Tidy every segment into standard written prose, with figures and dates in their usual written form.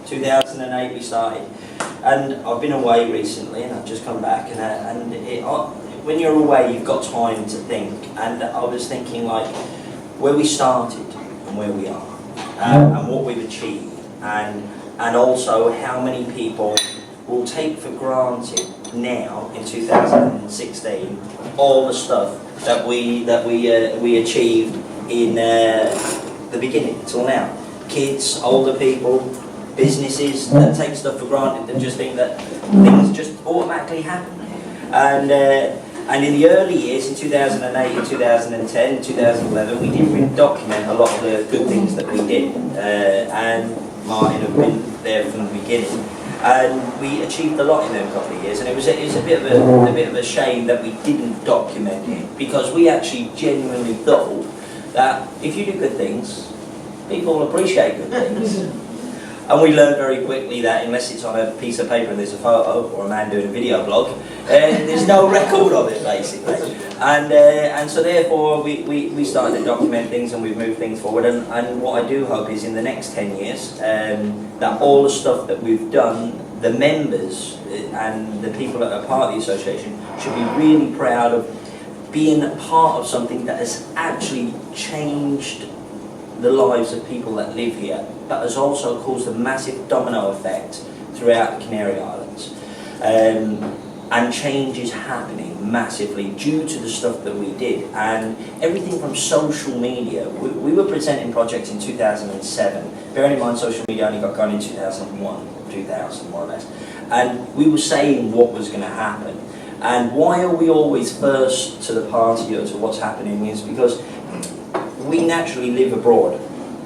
...2008 we started, and I've been away recently and I've just come back, when you're away you've got time to think, and I was thinking like where we started and where we are, and what we've achieved, and also how many people will take for granted now in 2016 all the stuff that we achieved in the beginning till now. Kids, older people, businesses that take stuff for granted and just think that things just automatically happen. And in the early years, in 2008, 2010, 2011, we didn't really document a lot of the good things that we did. And Martin had been there from the beginning. And we achieved a lot in those couple of years, and it was a bit of a shame that we didn't document it, because we actually genuinely thought that if you do good things, people will appreciate good things. And we learned very quickly that unless it's on a piece of paper and there's a photo, or a man doing a video blog, there's no record of it, basically. And so therefore we started to document things, and we've moved things forward. And what I do hope is in the next 10 years, that all the stuff that we've done, the members and the people that are part of the association should be really proud of being part of something that has actually changed the lives of people that live here, but has also caused a massive domino effect throughout the Canary Islands. And change is happening massively due to the stuff that we did, and everything from social media. We were presenting projects in 2007, bearing in mind social media only got going in 2001, 2000 more or less, and we were saying what was going to happen. And why are we always first to the party or to what's happening is because we naturally live abroad,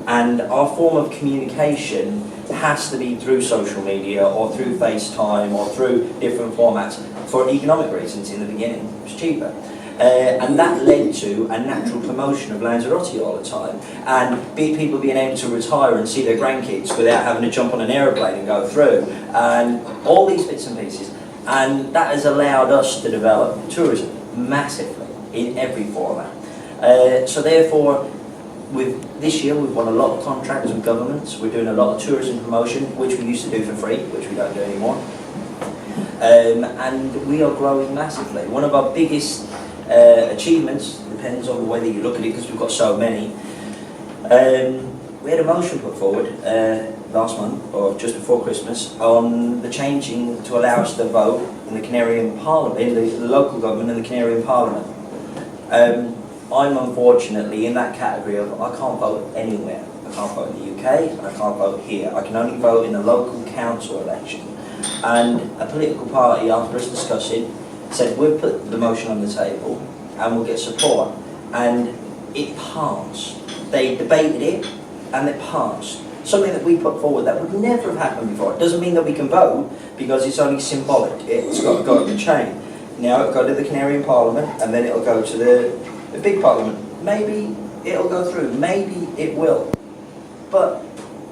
and our form of communication has to be through social media or through FaceTime or through different formats for economic reasons in the beginning. It was cheaper. And that led to a natural promotion of Lanzarote all the time, and people being able to retire and see their grandkids without having to jump on an aeroplane and go through, and all these bits and pieces. And that has allowed us to develop tourism massively in every format. So therefore, this year we've won a lot of contracts with governments. We're doing a lot of tourism promotion, which we used to do for free, which we don't do anymore. And we are growing massively. One of our biggest achievements, depends on the way that you look at it, because we've got so many. We had a motion put forward last month, or just before Christmas, on the changing to allow us to vote in the Canarian Parliament, in the local government and the Canarian Parliament. I'm unfortunately in that category of I can't vote anywhere. I can't vote in the UK, and I can't vote here. I can only vote in a local council election. And a political party, after us discussing, said we'll put the motion on the table and we'll get support. And it passed. They debated it and it passed. Something that we put forward that would never have happened before. It doesn't mean that we can vote, because it's only symbolic. It's got to go up the chain. Now it'll go to the Canarian Parliament, and then it'll go to the big Parliament. Maybe it'll go through, maybe it will. But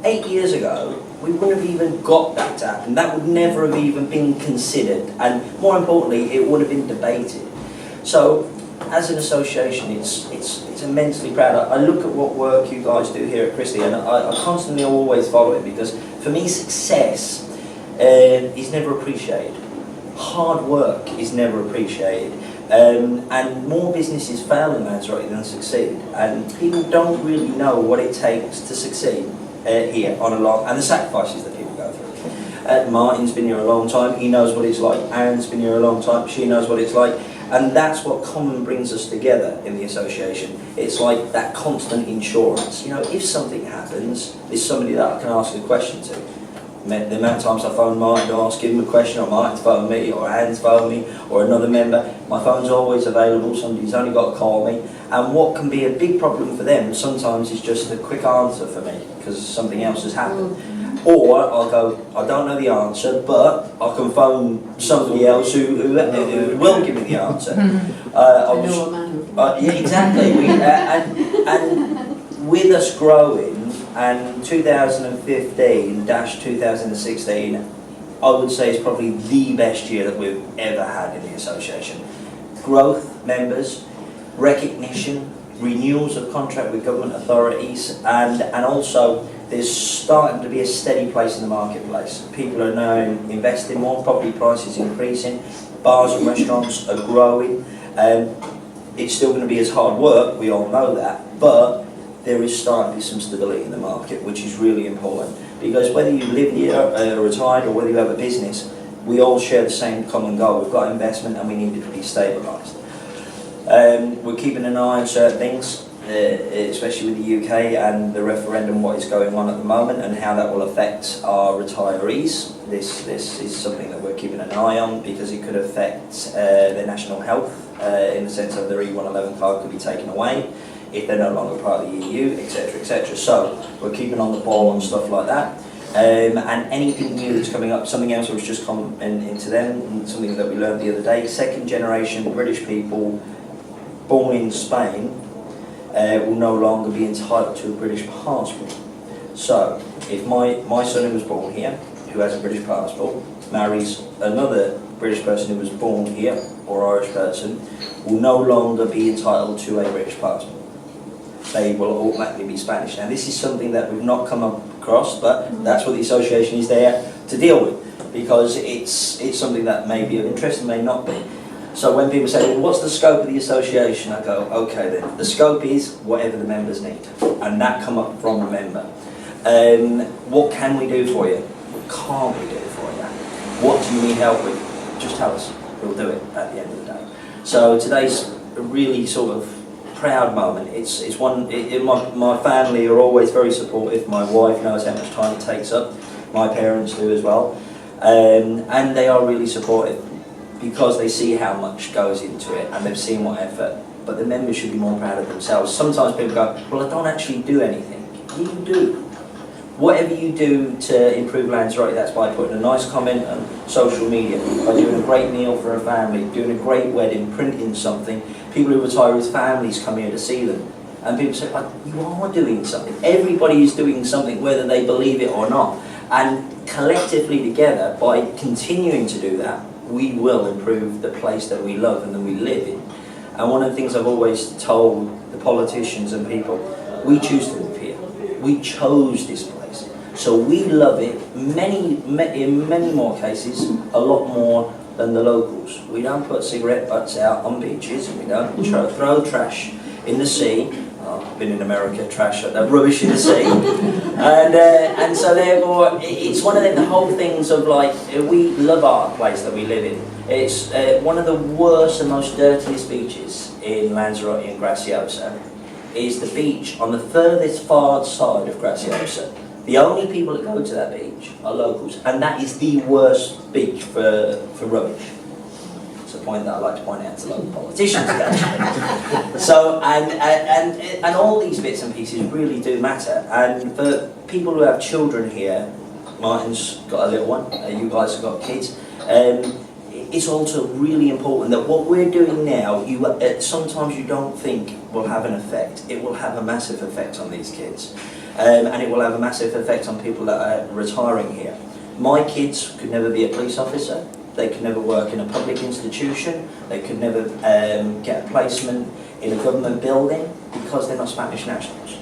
8 years ago, we wouldn't have even got that to happen. That would never have even been considered. And more importantly, it would have been debated. So, as an association, it's immensely proud. I look at what work you guys do here at Kristian, and I constantly always follow it, because for me, success is never appreciated. Hard work is never appreciated. And more businesses fail in Lanzarote than succeed, and people don't really know what it takes to succeed here on a long, and the sacrifices that people go through. Martin's been here a long time, he knows what it's like. Aaron's been here a long time, she knows what it's like. And that's what common brings us together in the association. It's like that constant insurance. You know, if something happens, there's somebody that I can ask a question to. The amount of times I phone Martin to ask him a question, or Martin's phone me, or Anne's phone me, or another member, my phone's always available, somebody's only got to call me. And what can be a big problem for them sometimes is just a quick answer for me, because something else has happened. Or I'll go, I don't know the answer, but I can phone somebody else who will give me the answer. Yeah, exactly. And with us growing, and 2015-2016, I would say is probably the best year that we've ever had in the association. Growth, members, recognition, renewals of contract with government authorities, and also there's starting to be a steady place in the marketplace. People are now investing more, property prices increasing, bars and restaurants are growing. It's still going to be as hard work, we all know that, but there is starting to be some stability in the market, which is really important. Because whether you live here, retired, or whether you have a business, we all share the same common goal. We've got investment and we need it to be stabilised. We're keeping an eye on certain things, especially with the UK and the referendum, what is going on at the moment and how that will affect our retirees. This is something that we're keeping an eye on, because it could affect their national health in the sense of their E111 card could be taken away if they're no longer part of the EU, etc, etc. So we're keeping on the ball on stuff like that. And anything new that's coming up, something else I was just commenting into them, something that we learned the other day, second generation British people born in Spain will no longer be entitled to a British passport. So if my son who was born here, who has a British passport, marries another British person who was born here, or Irish person, will no longer be entitled to a British passport. They will automatically be Spanish. Now this is something that we've not come across, but that's what the association is there to deal with, because it's something that may be of interest and may not be. So when people say, well, what's the scope of the association? I go, okay then, the scope is whatever the members need, and that come up from the member. What can we do for you? What can't we do for you? What do you need help with? Just tell us, we'll do it at the end of the day. So today's a really sort of proud moment. It's one, my family are always very supportive. My wife knows how much time it takes up. My parents do as well. And they are really supportive because they see how much goes into it and they've seen what effort. But the members should be more proud of themselves. Sometimes people go, well, I don't actually do anything. You do. Whatever you do to improve Lanzarote, that's by putting a nice comment on social media, by doing a great meal for a family, doing a great wedding, printing something. People who retire with families come here to see them. And people say, oh, you are doing something. Everybody is doing something, whether they believe it or not. And collectively together, by continuing to do that, we will improve the place that we love and that we live in. And one of the things I've always told the politicians and people, we choose to live here. We chose this place. So we love it, in many more cases, a lot more than the locals. We don't put cigarette butts out on beaches, and we don't throw trash in the sea. I've been in America, trash, rubbish in the sea. And so therefore, it's one of the whole things of like, we love our place that we live in. It's one of the worst and most dirtiest beaches in Lanzarote and Graciosa is the beach on the furthest far side of Graciosa. The only people that go to that beach are locals, and that is the worst beach for rubbish. It's a point that I like to point out to local politicians. So, and all these bits and pieces really do matter. And for people who have children here, Martin's got a little one, you guys have got kids, it's also really important that what we're doing now, sometimes you don't think will have an effect. It will have a massive effect on these kids. And it will have a massive effect on people that are retiring here. My kids could never be a police officer. They could never work in a public institution. They could never get a placement in a government building because they're not Spanish nationals.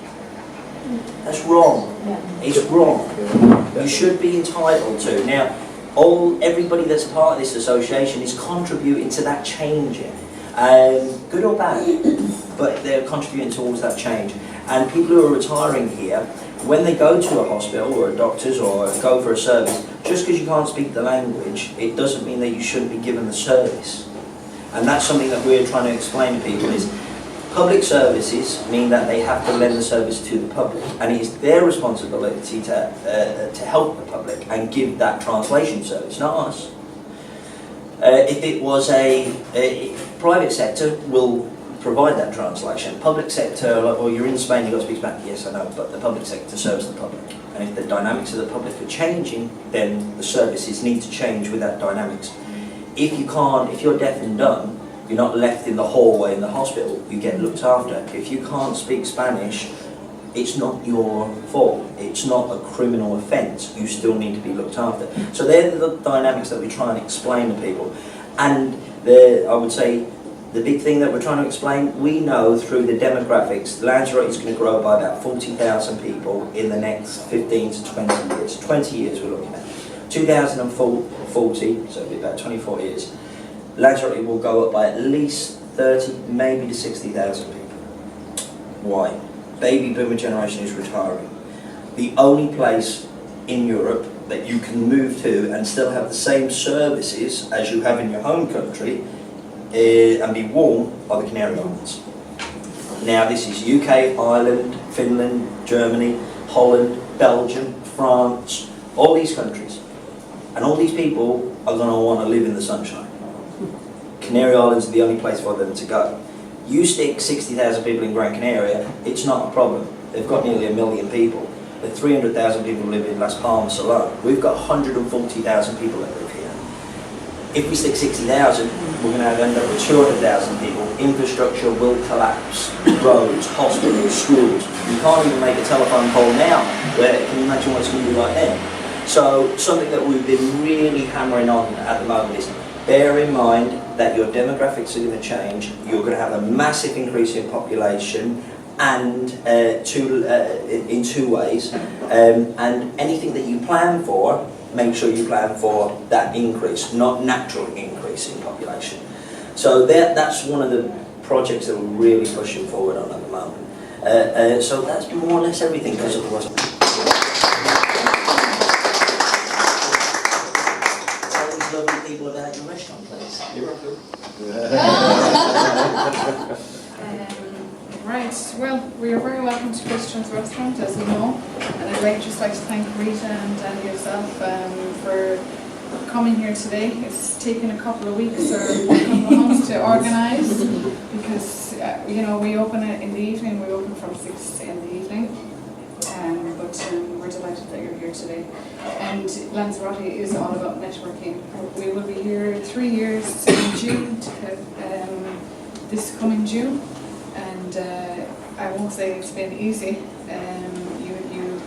That's wrong. It's wrong. You should be entitled to. Now, everybody that's part of this association is contributing to that changing. Good or bad, but they're contributing towards that change. And people who are retiring here, when they go to a hospital or a doctor's or go for a service, just because you can't speak the language, it doesn't mean that you shouldn't be given the service. And that's something that we're trying to explain to people is public services mean that they have to lend the service to the public, and it is their responsibility to help the public and give that translation service, not us. If it was a private sector will provide that translation. Public sector, like, well, you're in Spain, you've got to speak Spanish. Yes, I know, but the public sector serves the public. And if the dynamics of the public are changing, then the services need to change with that dynamics. If you're deaf and dumb, you're not left in the hallway in the hospital, you get looked after. If you can't speak Spanish, it's not your fault. It's not a criminal offence. You still need to be looked after. So they're the dynamics that we try and explain to people. And I would say the big thing that we're trying to explain, we know through the demographics, Lanzarote is going to grow by about 40,000 people in the next 15 to 20 years. 20 years we're looking at. 2040, so it'll be about 24 years, Lanzarote will go up by at least 30, maybe to 60,000 people. Why? Baby boomer generation is retiring. The only place in Europe that you can move to and still have the same services as you have in your home country and be warm are the Canary Islands. Now this is UK, Ireland, Finland, Germany, Holland, Belgium, France, all these countries. And all these people are going to want to live in the sunshine. Canary Islands are the only place for them to go. You stick 60,000 people in Gran Canaria, it's not a problem. They've got nearly 1 million people. But 300,000 people live in Las Palmas alone. We've got 140,000 people that live here. If we stick 60,000, we're going to end up with 200,000 people. Infrastructure will collapse. Roads, hospitals, schools. You can't even make a telephone call now. Can you imagine what it's going to be like then? So something that we've been really hammering on at the moment is bear in mind that your demographics are going to change. You're going to have a massive increase in population, and in two ways. And anything that you plan for, make sure you plan for that increase, not natural increase in population. So that's one of the projects that we're really pushing forward on at the moment. So that's more or less everything, because otherwise. Tell these lovely people about your restaurant, please. You're welcome. Right, well, we are very welcome to Kristian's restaurant, as you know, and I'd just like to thank Rita and yourself for coming here today. It's taken a couple of weeks or a couple of months to organise, because you know, we open it in the evening. We open from 6 in the evening, but we're delighted that you're here today. And Lanzarote is all about networking. We will be here 3 years in June, this coming June. And I won't say it's been easy. You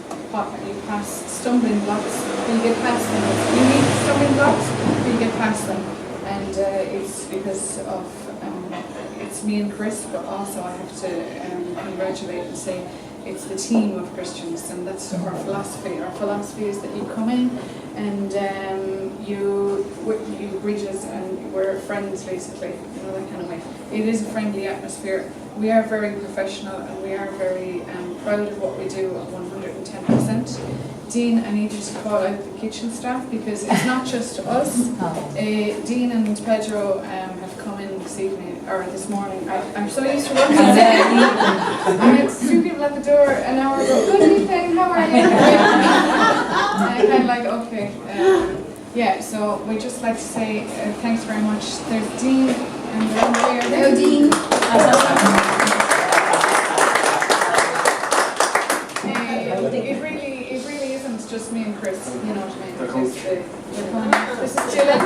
pass stumbling blocks, you get past them. You meet stumbling blocks, you get past them. And it's because of, it's me and Chris, but also I have to congratulate and say it's the team of Kristians, and that's our philosophy. Our philosophy is that you come in and you greet us and we're friends, basically, you know, that kind of way. It is a friendly atmosphere. We are very professional, and we are very proud of what we do at 110%. Dean, I need you to call out the kitchen staff, because it's not just us. Dean and Pedro have come in this evening, or this morning. I'm so used to working and it's 2 people at the door an hour ago. Good evening, how are you? And kind of like, okay. Yeah, so we just like to say thanks very much. There's Dean and there. Hello, Dean. It really isn't just me and Chris, you know what I mean? This is Dylan.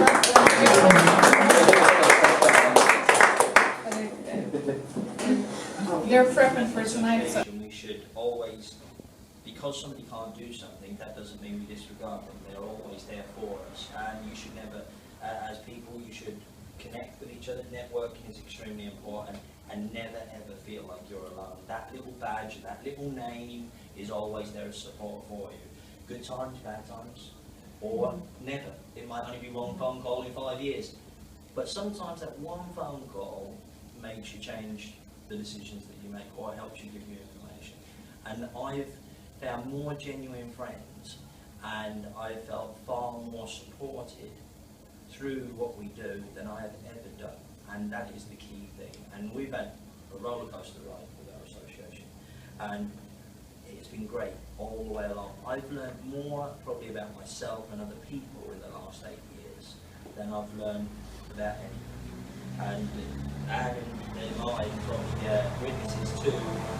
They're prepping for tonight. So. We should always, because somebody can't do something, that doesn't mean we disregard them. They're always there for us, and you should never, as people, you should connect with each other. Networking is extremely important, and never ever feel like you're alone. That little badge, that little name is always there as support for you. Good times, bad times, or never. It might only be one phone call in 5 years, but sometimes that one phone call makes you change the decisions that you make, or helps you give you information. And I've found more genuine friends, and I've felt far more supported through what we do than I have ever done. and that is the key thing. And we've had a roller coaster ride with our association, and it's been great all the way along. I've learned more probably about myself and other people in the last 8 years than I've learned about anything. And I probably witnesses to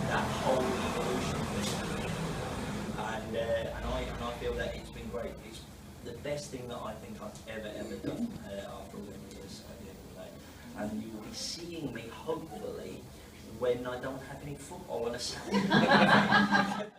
that whole evolution thing. And I feel that it's been great. It's the best thing that I think I've ever done after all the years at the end of the day. And you will be seeing me hopefully when I don't have any football on a Saturday.